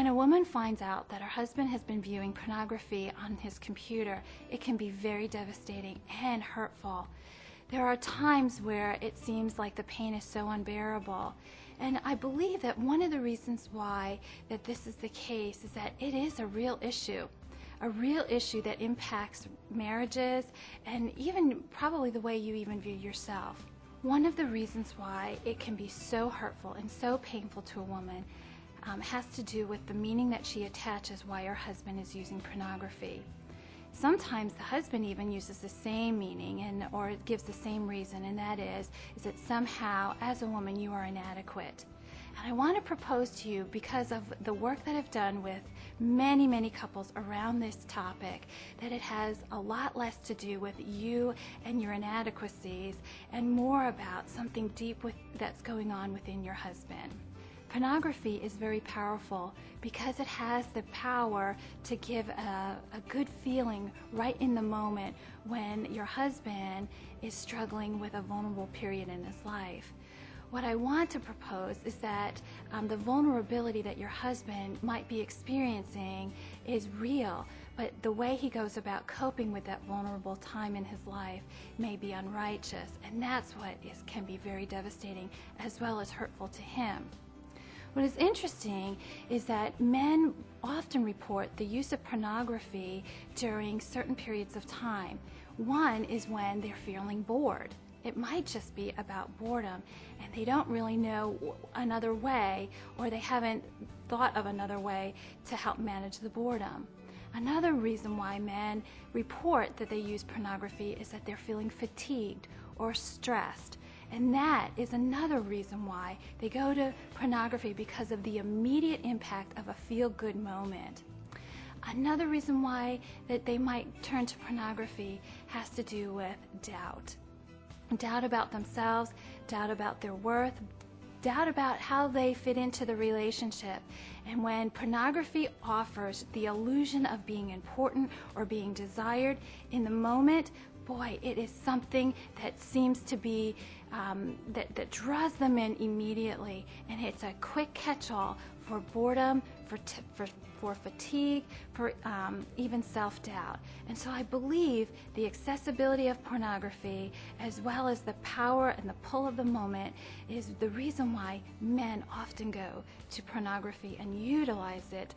When a woman finds out that her husband has been viewing pornography on his computer, it can be very devastating and hurtful. There are times where it seems like the pain is so unbearable. And I believe that one of the reasons why that this is the case is that it is a real issue that impacts marriages and even probably the way you even view yourself. One of the reasons why it can be so hurtful and so painful to a woman has to do with the meaning that she attaches why her husband is using pornography. Sometimes the husband even uses the same meaning or gives the same reason, and that is that somehow as a woman you are inadequate. And I want to propose to you, because of the work that I've done with many, many couples around this topic, that it has a lot less to do with you and your inadequacies and more about something deep that's going on within your husband. Pornography is very powerful because it has the power to give a good feeling right in the moment when your husband is struggling with a vulnerable period in his life. What I want to propose is that the vulnerability that your husband might be experiencing is real, but the way he goes about coping with that vulnerable time in his life may be unrighteous, and that's what can be very devastating as well as hurtful to him. What is interesting is that men often report the use of pornography during certain periods of time. One is when they're feeling bored. It might just be about boredom, and they don't really know another way, or they haven't thought of another way to help manage the boredom. Another reason why men report that they use pornography is that they're feeling fatigued or stressed. And that is another reason why they go to pornography, because of the immediate impact of a feel-good moment. Another reason why that they might turn to pornography has to do with doubt. Doubt about themselves, doubt about their worth, doubt about how they fit into the relationship. And when pornography offers the illusion of being important or being desired in the moment, boy, it is something that seems to be, that draws them in immediately. And it's a quick catch-all for boredom, for fatigue, for even self-doubt. And so I believe the accessibility of pornography, as well as the power and the pull of the moment, is the reason why men often go to pornography and utilize it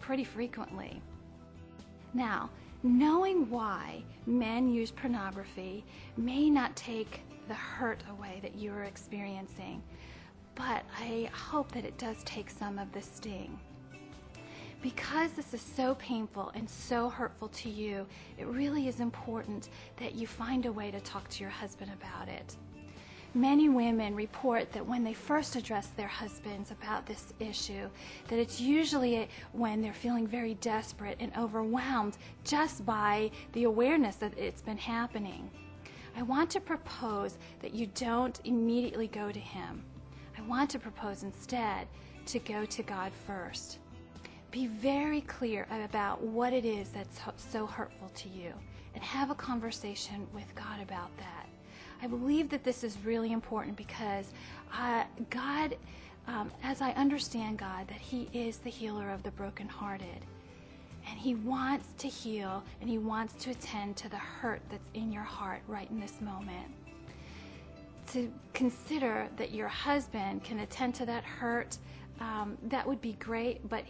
pretty frequently. Now, knowing why men use pornography may not take the hurt away that you are experiencing, but I hope that it does take some of the sting. Because this is so painful and so hurtful to you, it really is important that you find a way to talk to your husband about it. Many women report that when they first address their husbands about this issue, that it's usually when they're feeling very desperate and overwhelmed just by the awareness that it's been happening. I want to propose that you don't immediately go to him. I want to propose instead to go to God first. Be very clear about what it is that's so hurtful to you, and have a conversation with God about that. I believe that this is really important because God, as I understand God, that He is the healer of the brokenhearted. And He wants to heal, and He wants to attend to the hurt that's in your heart right in this moment. To consider that your husband can attend to that hurt, that would be great, but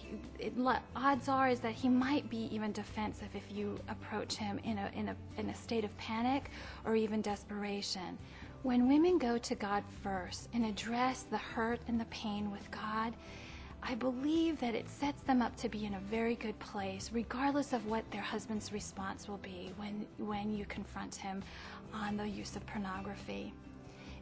odds are is that he might be even defensive if you approach him in a state of panic or even desperation. When women go to God first and address the hurt and the pain with God, I believe that it sets them up to be in a very good place, regardless of what their husband's response will be when you confront him on the use of pornography.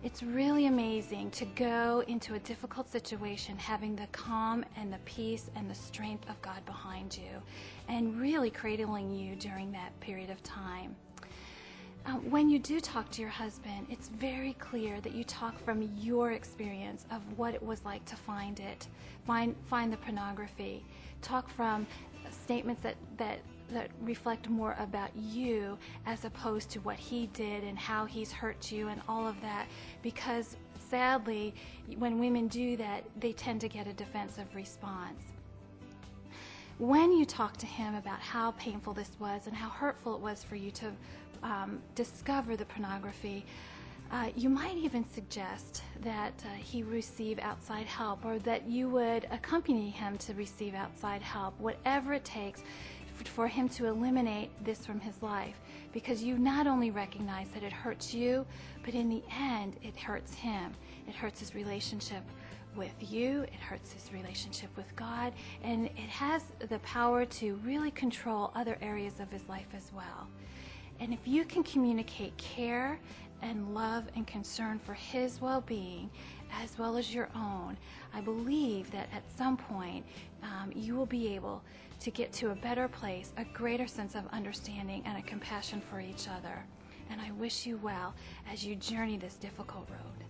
It's really amazing to go into a difficult situation having the calm and the peace and the strength of God behind you, and really cradling you during that period of time. When you do talk to your husband, it's very clear that you talk from your experience of what it was like to find the pornography. Talk from statements that reflect more about you as opposed to what he did and how he's hurt you and all of that, because sadly, when women do that, they tend to get a defensive response. When you talk to him about how painful this was and how hurtful it was for you to discover the pornography, you might even suggest that he receive outside help, or that you would accompany him to receive outside help, whatever it takes for him to eliminate this from his life, because you not only recognize that it hurts you, but in the end it hurts him. It hurts his relationship with you, it hurts his relationship with God, and it has the power to really control other areas of his life as well. And if you can communicate care and love and concern for his well-being as well as your own, I believe that at some point you will be able to get to a better place, a greater sense of understanding and a compassion for each other. And I wish you well as you journey this difficult road.